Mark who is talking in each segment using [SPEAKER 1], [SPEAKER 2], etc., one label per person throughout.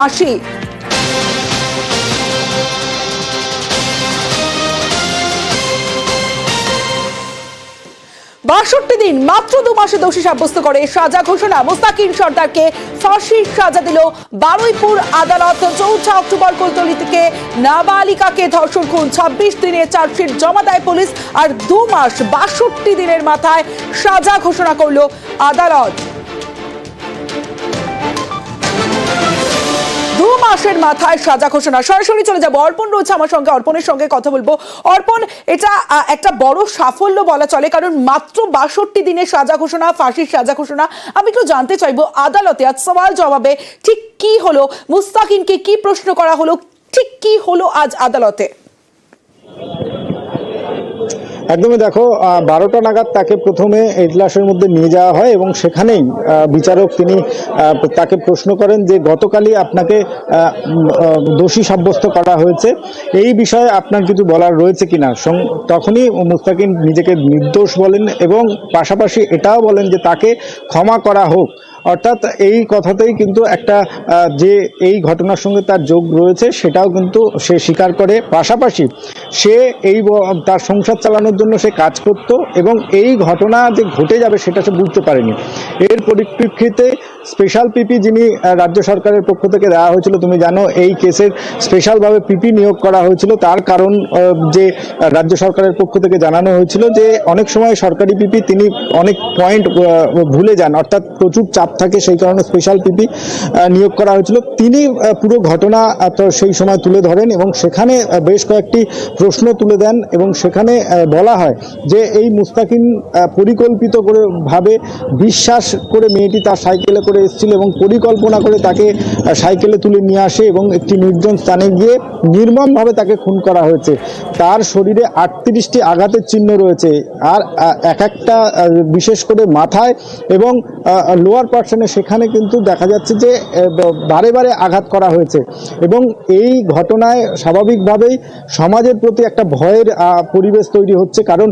[SPEAKER 1] আসি ৬২ দিন মাত্র ২ মাসে দোষী সাব্যস্ত করে সাজা ঘোষণা। মুস্তাকিন সর্দারকে ফাঁসির সাজা দিল বারুইপুর আদালত। ৪ অক্টোবর কুলতলি থেকে নাবালিকাকে ধর্ষণ খুন ২৬ দিনে চার্জশিট জমা দেয় পুলিশ। আর ২ মাস ৬২ দিনের মাথায় সাজা ঘোষণা করল আদালত। ২ মাসের মাথায় সাজা ঘোষণা। সরাসরি চলে যাবো, অর্পণ রয়েছে আমার সঙ্গে, অর্পণের সঙ্গে কথা বলবো। অর্পণ, এটা একটা বড় সাফল্য বলা চলে, কারণ মাত্র ৬২ দিনের সাজা ঘোষণা, ফাঁসির সাজা ঘোষণা। আমি একটু জানতে চাইবো, আদালতে আজ সওয়াল জবাবে ঠিক কি হলো, মুস্তাকিনকে কি প্রশ্ন করা হলো, ঠিক কি হলো আজ আদালতে?
[SPEAKER 2] একদমই দেখো, ১২টা নাগাদ তাকে প্রথমে এজলাসের মধ্যে নিয়ে যাওয়া হয় এবং সেখানেই বিচারক তিনি তাকে প্রশ্ন করেন যে গতকালই আপনাকে দোষী সাব্যস্ত করা হয়েছে, এই বিষয়ে আপনার কিছু বলার রয়েছে কিনা। তখনই মুস্তাকিন নিজেকে নির্দোষ বলেন এবং পাশাপাশি এটাও বলেন যে তাকে ক্ষমা করা হোক। অর্থাৎ এই কথাতেই কিন্তু একটা যে এই ঘটনার সঙ্গে তার যোগ রয়েছে সেটাও কিন্তু সে স্বীকার করে। পাশাপাশি সে তার সংসার চালানোর জন্য সে কাজ করত এবং এই ঘটনা যে ঘটে যাবে সেটা সে বুঝতে পারেনি। এর পরিপ্রেক্ষিতে স্পেশাল পিপি যিনি রাজ্য সরকারের পক্ষ থেকে দেওয়া হয়েছিল, তুমি জানো এই কেসের স্পেশালভাবে পিপি নিয়োগ করা হয়েছিল। তার কারণ যে রাজ্য সরকারের পক্ষ থেকে জানানো হয়েছিল যে অনেক সময় সরকারি পিপি তিনি অনেক পয়েন্ট ভুলে যান, অর্থাৎ প্রচুর চাপ থাকে, সেই কারণে স্পেশাল পিপি নিয়োগ করা হয়েছিল। তিনি পুরো ঘটনা সেই সময় তুলে ধরেন এবং সেখানে বেশ কয়েকটি প্রশ্ন তুলে দেন এবং সেখানে বলা হয় যে এই মুস্তাকিন পরিকল্পিত করে ভাবে বিশ্বাস করে মেয়েটি তার সাইকেলে করে এসেছিল এবং পরিকল্পনা করে তাকে সাইকেলে তুলে নিয়ে আসে এবং একটি নির্জন স্থানে গিয়ে নির্মমভাবে তাকে খুন করা হয়েছে। তার শরীরে ৩৮টি আঘাতের চিহ্ন রয়েছে, আর এক একটা বিশেষ করে মাথায় এবং লোয়ার পার্সনে সেখানে কিন্তু দেখা যাচ্ছে যে বারে বারে আঘাত করা হয়েছে। এবং এই ঘটনায় স্বাভাবিকভাবেই সমাজের প্রতি একটা ভয়ের পরিবেশ তৈরি হচ্ছে, কারণ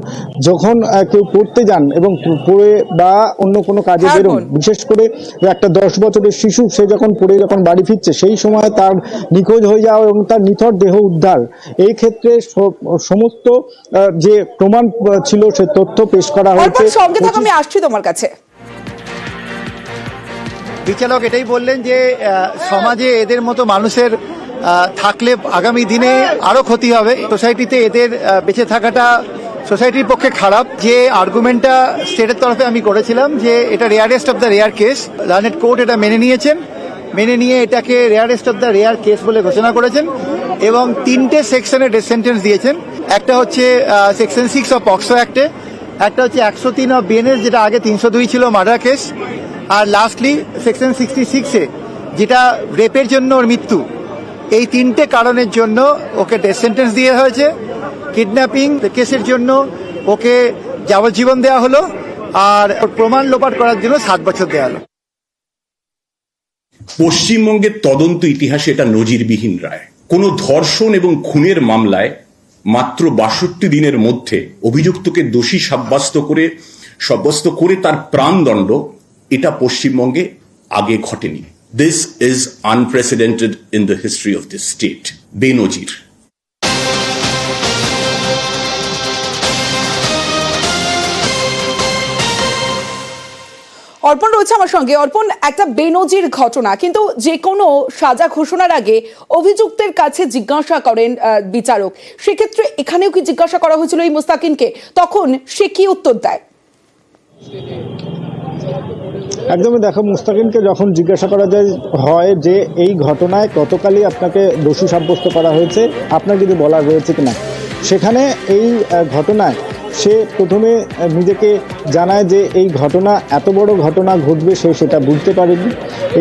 [SPEAKER 2] যখন কেউ পড়তে যান এবং পড়ে বা অন্য কোনো কাজে বেরোন, বিশেষ করে একটা ১০ বছরের শিশু সে যখন পড়ে যখন বাড়ি ফিরছে সেই সময় তার নিখোঁজ হয়ে যাওয়া এবং তার নিথর দেহ উদ্ধার, এই ক্ষেত্রে সমস্ত যে প্রমাণ ছিল সে তথ্য পেশ করা হয়েছে।
[SPEAKER 1] আমি আসছি তোমার কাছে।
[SPEAKER 3] বিচারক এটাই বললেন যে সমাজে এদের মতো মানুষের থাকলে আগামী দিনে আরো ক্ষতি হবে, সোসাইটিতে এদের বেঁচে থাকাটা সোসাইটির পক্ষে খারাপ। যে আর্গুমেন্টটা স্টেটের তরফে আমি করেছিলাম যে এটা rarest of the rare case, learned court এটা মেনে নিয়েছেন, মেনে নিয়ে এটাকে rarest of the rare case বলে ঘোষণা করেছেন এবং 3টে সেকশনে ডেথ সেন্টেন্স দিয়েছেন। একটা হচ্ছে সেকশন 6 অফ পক্সো অ্যাক্টে, একটা হচ্ছে 103 অফ বিএনএস যেটা আগে 302 ছিল মার্ডার কেস, আর লাস্টলি সেকশন 66-এ যেটা রেপের জন্য ওর মৃত্যু। এই 3টে কারণের জন্য ওকে ডেথ সেন্টেন্স দিয়ে হয়েছে। কিডন্যাপিং কেসের জন্য ওকে যাবজ্জীবন দেওয়া হলো, আর প্রমাণ লোপাট করার জন্য 7 বছর দেওয়া হলো।
[SPEAKER 4] পশ্চিমবঙ্গের তদন্ত ইতিহাসে এটা নজিরবিহীন রায়। কোনো ধর্ষণ এবং খুনের মামলায় মাত্র ৬২ দিনের মধ্যে অভিযুক্তকে দোষী সাব্যস্ত করে তার প্রাণদণ্ড, এটা পশ্চিমবঙ্গে আগে ঘটেনি। This is unprecedented in the history of this state, বেনজির।
[SPEAKER 1] অর্পণ রয়েছে আমার সঙ্গে। অর্পণ, একটা বেনজির ঘটনা, কিন্তু যে কোনো সাজা ঘোষণার আগে অভিযুক্তের কাছে জিজ্ঞাসা করেন বিচারক। সেক্ষেত্রে এখানেও কি জিজ্ঞাসা করা হয়েছিল এই মুস্তাকিনকে? তখন সে কি উত্তর দেয়?
[SPEAKER 2] একদমই দেখো, মুস্তাকিনকে যখন জিজ্ঞাসা করা হয় যে এই ঘটনায় গতকালই আপনাকে দোষী সাব্যস্ত করা হয়েছে, আপনার কিছু বলার রয়েছে কিনা, সেখানে এই ঘটনায় সে প্রথমে নিজেকে জানায় যে এই ঘটনা এত বড় ঘটনা ঘটবে সে সেটা বুঝতে পারেনি।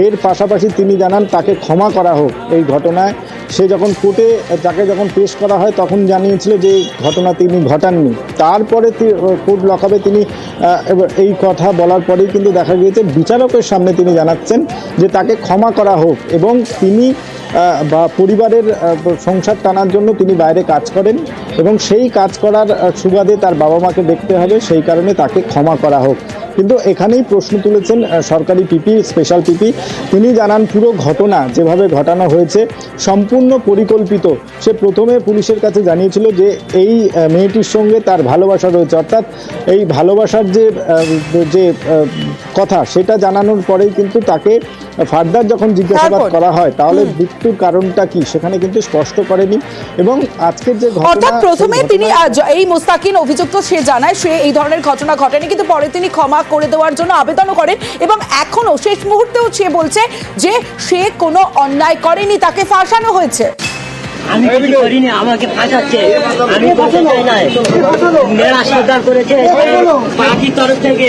[SPEAKER 2] এর পাশাপাশি তিনি জানান তাকে ক্ষমা করা হোক। এই ঘটনায় সে যখন কোর্টে তাকে যখন পেশ করা হয় তখন জানিয়েছিল যে ঘটনা তিনি ঘটাননি। তারপরে কোর্ট লকআপে তিনি এই কথা বলার পরেই কিন্তু দেখা গিয়েছে বিচারকের সামনে তিনি জানাচ্ছেন যে তাকে ক্ষমা করা হোক এবং তিনি বা পরিবারের সংসার টানার জন্য তিনি বাইরে কাজ করেন এবং সেই কাজ করার সুবাদে তার বাবা মাকে দেখতে হবে, সেই কারণে তাকে ক্ষমা করা হোক। কিন্তু এখানেই প্রশ্ন তুলেছেন সরকারি পিপি, স্পেশাল পিপি। তিনি জানান পুরো ঘটনা যেভাবে ঘটানো হয়েছে সম্পূর্ণ পরিকল্পিত। সে প্রথমে পুলিশের কাছে জানিয়েছিল যে এই মেয়েটির সঙ্গে তার ভালোবাসা রয়েছে, অর্থাৎ এই ভালোবাসার যে কথা সেটা জানানোর পরেই কিন্তু তাকে ফার্দার যখন জিজ্ঞাসাবাদ করা হয় তাহলে মৃত্যুর কারণটা কি সেখানে কিন্তু স্পষ্ট করেনি। এবং আজকের যে
[SPEAKER 1] অর্থাৎ প্রথমে তিনি এই মুস্তাকিন অভিযুক্ত, সে জানায় সে এই ধরনের ঘটনা ঘটেনি, কিন্তু পরে তিনি ক্ষমা করে দেওয়ার জন্য আবেদনও করেন এবং এখনো শেষ মুহূর্তেও সে বলছে যে সে কোনো অন্যায় করেনি, তাকে ফাঁসানো হয়েছে।
[SPEAKER 5] আমি কিছু করিনি, আমাকে ফাঁসাচ্ছে, আমি বলতে চাই না। মেয়েরা সরকার করেছে পার্টির তরফ থেকে।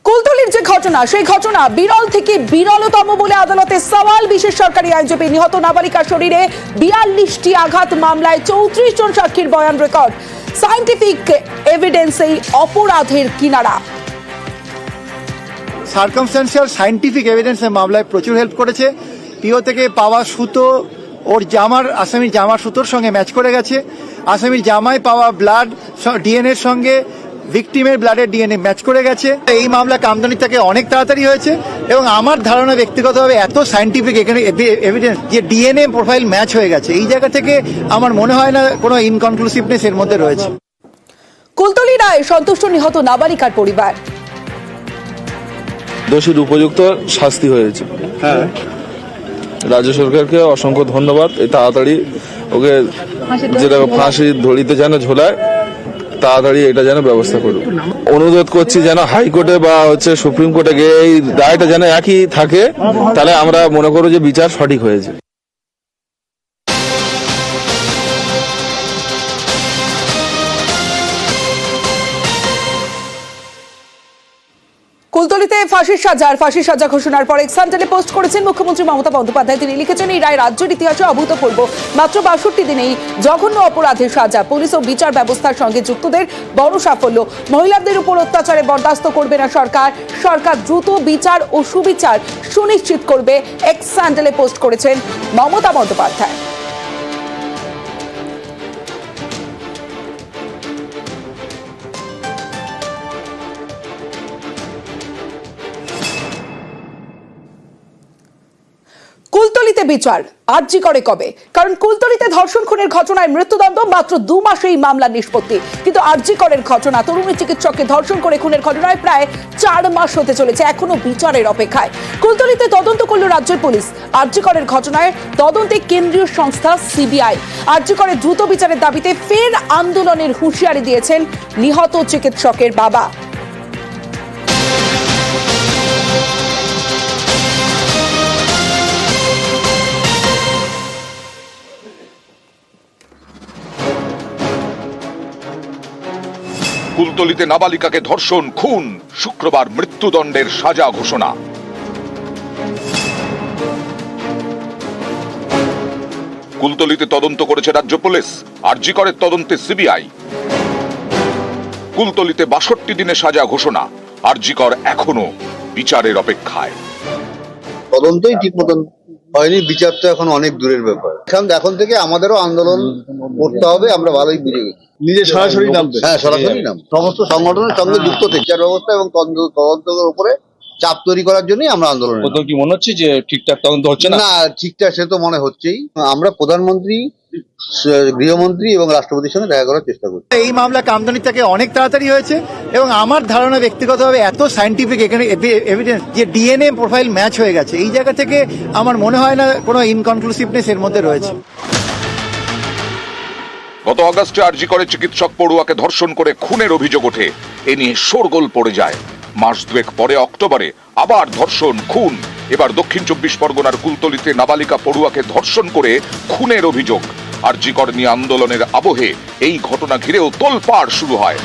[SPEAKER 1] কুলতলির যে ঘটনা, সেই ঘটনা বিরল থেকে বিরলতম বলে আদালতে সওয়াল। বিশেষ সরকারি আইনজীবী নিহত নাবালিকার শরীরে 42টি আঘাত মামলায় 34 জন সাক্ষীর বয়ান রেকর্ড। সায়েন্টিফিক এভিডেন্সেই অপরাধের কিনারা।
[SPEAKER 3] সার্কামস্ট্যান্সিয়াল সায়েন্টিফিক এভিডেন্সের মামলায় প্রচুর হেল্প করেছে। পিও থেকে পাওয়া সুতো ওর আসামির জামার সুতোর সঙ্গে ম্যাচ করে গেছে। আসামির জামায় পাওয়া ব্লাড ডিএনএর সঙ্গে ভিকটিমের ব্লাডের ডিএনএ ম্যাচ করে গেছে। এই মামলা কামদানি থেকে অনেক তাড়াতাড়ি হয়েছে এবং আমার ধারণা ব্যক্তিগতভাবে এত সায়েন্টিফিক এখানে এভিডেন্স যে ডিএনএ প্রোফাইল ম্যাচ হয়ে গেছে, এই জায়গা থেকে আমার মনে হয় না কোনো ইনকনক্লুসিভনেস এর মধ্যে রয়েছে।
[SPEAKER 1] কুলতলি রায় সন্তুষ্ট নিহত নাবালিকার পরিবার।
[SPEAKER 6] দোষীর উপযুক্ত শাস্তি হয়েছে। হ্যাঁ, রাজ্য সরকারকে অসংখ্য ধন্যবাদ। এই তাড়াতাড়ি ওকে যেটা ফাঁসি ধরিতে যেন ঝোলায়, তাড়াতাড়ি এটা যেন ব্যবস্থা করুক। অনুরোধ করছি যেন হাইকোর্টে বা সুপ্রিম কোর্টে গিয়ে এই রায়টা যেন একই থাকে, তাহলে আমরা মনে করব যে বিচার সঠিক হয়েছে।
[SPEAKER 1] কুলতলিতে ফাঁসির সাজা ঘোষণার পর এক্সান্টেলে পোস্ট করেছেন মুখ্যমন্ত্রী মমতা বন্দ্যোপাধ্যায়। তিনি লিখেছেন, এই রায় রাজ্যের ইতিহাসে অভূতপূর্ব। মাত্র 62 দিনেই জঘন্য অপরাধের সাজা। পুলিশ ও বিচার ব্যবস্থার সঙ্গে যুক্তদের বড় সাফল্য। মহিলাদের উপর অত্যাচারে বরদাস্ত করবে না সরকার। সরকার দ্রুত বিচার ও সুবিচার সুনিশ্চিত করবে। এক্সান্টেলে পোস্ট করেছেন মমতা বন্দ্যোপাধ্যায়। কুলতলিতে বিচার আরজি করে কবে? কারণ কুলতলিতে ধর্ষণ খুনের ঘটনায় মৃত্যুদণ্ড, মাত্র 2 মাসেই মামলা নিষ্পত্তি। কিন্তু আরজি করের ঘটনা, তরুণী চিকিৎসককে ধর্ষণ করে খুনের ঘটনায় প্রায় 4 মাস হতে চলেছে, এখনো বিচারের অপেক্ষায়। কুলতলিতে তদন্ত করল রাজ্যের পুলিশ। আরজি করের ঘটনায় তদন্তে কেন্দ্রীয় সংস্থা সিবিআই। আরজি করের দ্রুত বিচারের দাবিতে ফের আন্দোলনের হুঁশিয়ারি দিয়েছেন নিহত চিকিৎসকের বাবা।
[SPEAKER 7] কুলতলিতে নাবালিকাকে ধর্ষণ খুন, শুক্রবার মৃত্যুদণ্ডের সাজা ঘোষণা। কুলতলিতে তদন্ত করেছে রাজ্য পুলিশ। আরজি করের তদন্তে সিবিআই। কুলতলিতে 62 দিনে সাজা ঘোষণা। আরজি কর এখনো বিচারের অপেক্ষায়।
[SPEAKER 8] তদন্তই ঠিক মতন হয়নি, বিচার তো এখন অনেক দূরের ব্যাপার। এখন থেকে আমাদেরও আন্দোলন করতে হবে, আমরা ভালোই বুঝে গেছি। নিজে সরাসরি নামবে, হ্যাঁ সরাসরি নাম, সমস্ত সংগঠনের সঙ্গে যুক্ত থেকে বিচার ব্যবস্থা এবং তদন্তের উপরে চাপ তৈরি করার জন্যই আমরা আন্দোলন।
[SPEAKER 6] কি মনে হচ্ছে যে ঠিকঠাক তদন্ত হচ্ছে না?
[SPEAKER 8] ঠিকঠাক সে তো মনে হচ্ছেই। আমরা প্রধানমন্ত্রী, গৃহমন্ত্রী এবং রাষ্ট্রপতির সঙ্গে দেখা করার চেষ্টা করছি।
[SPEAKER 3] এই মামলা কামদানি থেকে অনেক তাড়াতাড়ি হয়েছে এবং আমার ধারণা ব্যক্তিগতভাবে এত সায়েন্টিফিক এখানে এভিডেন্স যে ডিএনএ প্রোফাইল ম্যাচ হয়ে গেছে, এই জায়গা থেকে আমার মনে হয় না কোনো ইনকনক্লুসিভনেস এর মধ্যে রয়েছে।
[SPEAKER 7] গত আগস্টে আরজি করে চিকিৎসক পড়ুয়াকে ধর্ষণ করে খুনের অভিযোগ ওঠে। এ নিয়ে শোরগোল পড়ে যায়। মাস দুয়েক পরে অক্টোবরে আবার ধর্ষণ খুন। এবার দক্ষিণ 24 পরগনার কুলতলিতে নাবালিকা পড়ুয়াকে ধর্ষণ করে খুনের অভিযোগ। আরজি কর নিয়ে আন্দোলনের আবহে এই ঘটনা ঘিরেও তোলপাড় শুরু হয়।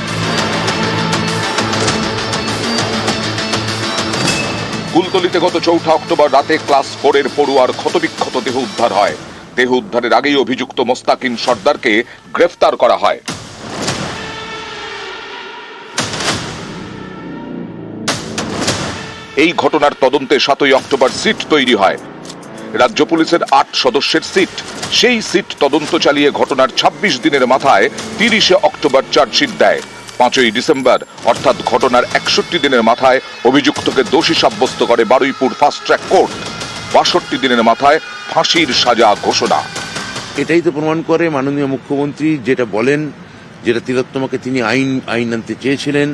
[SPEAKER 7] কুলতলিতে গত 4 অক্টোবর রাতে ক্লাস 4 পড়ুয়ার ক্ষতবিক্ষত দেহ উদ্ধার হয়। দেহ উদ্ধারের আগেই অভিযুক্ত মোস্তাকিন সর্দারকে গ্রেফতার করা হয়। এই ঘটনার তদন্তে 7 অক্টোবর সিট তৈরি হয়। রাজ্য পুলিশের 8 সদস্যের সিট। সেই সিট তদন্ত চালিয়ে ঘটনার 26 দিনের মাথায় 30 অক্টোবর চার্জশিট দেয়। 5ই ডিসেম্বর অর্থাৎ ঘটনার 61 দিনের মাথায় অভিযুক্তকে দোষী সাব্যস্ত করে বারুইপুর ফাস্ট ট্র্যাক কোর্ট। 62 দিনের মাথায় ফাঁসির সাজা ঘোষণা।
[SPEAKER 9] এটাই তো প্রমাণ করে মাননীয় মুখ্যমন্ত্রী যেটা বলেন, যেটা তিলোত্তমাকে তিনি আইন আনতে চেয়েছিলেন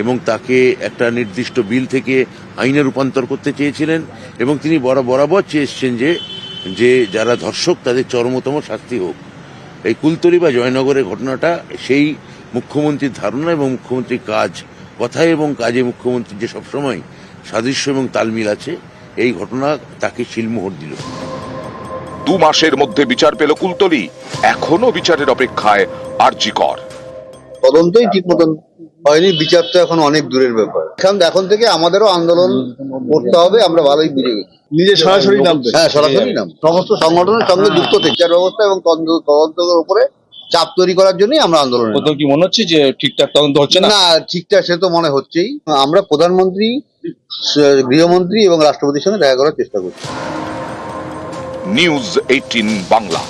[SPEAKER 9] এবং তাকে একটা নির্দিষ্ট বিল থেকে আইনে রূপান্তর করতে চেয়েছিলেন, এবং তিনি বরাবর চেয়েছেন যে যারা ধর্ষক তাদের চরমতম শাস্তি হোক। এই কুলতলি বা জয়নগরের ঘটনাটা সেই মুখ্যমন্ত্রীর ধারণা এবং মুখ্যমন্ত্রীর কাজ, কথায় এবং কাজে মুখ্যমন্ত্রীর যে সবসময় সাদৃশ্য এবং তালমিল আছে, এই ঘটনা তাকে শিলমোহর দিল।
[SPEAKER 7] 2 মাসের মধ্যে বিচার পেল কুলতলি, এখনো বিচারের অপেক্ষায় আরজি কর।
[SPEAKER 8] তদন্তই ঠিক মতন হয়নি, বিচার তো এখন অনেক দূরের ব্যাপার। এখন থেকে আমাদেরও আন্দোলন করতে হবে, আমরা ভালোই বুঝে গেছি।
[SPEAKER 2] নিজে সরাসরি নামবে।
[SPEAKER 8] হ্যাঁ, সরাসরি নাম সমস্ত সংগঠনের সঙ্গে যুক্ত থেকে বিচার ব্যবস্থা এবং তদন্তের উপরে চাপ তৈরি করার জন্যই আমরা আন্দোলন।
[SPEAKER 6] কোথাও কি মনে হচ্ছে যে ঠিকঠাক তদন্ত হচ্ছে না?
[SPEAKER 8] না, ঠিকঠাক সে তো মনে হচ্ছেই। আমরা প্রধানমন্ত্রী, গৃহমন্ত্রী এবং রাষ্ট্রপতির সঙ্গে দেখা করার চেষ্টা করছি।
[SPEAKER 7] নিউজ 18 বাংলা।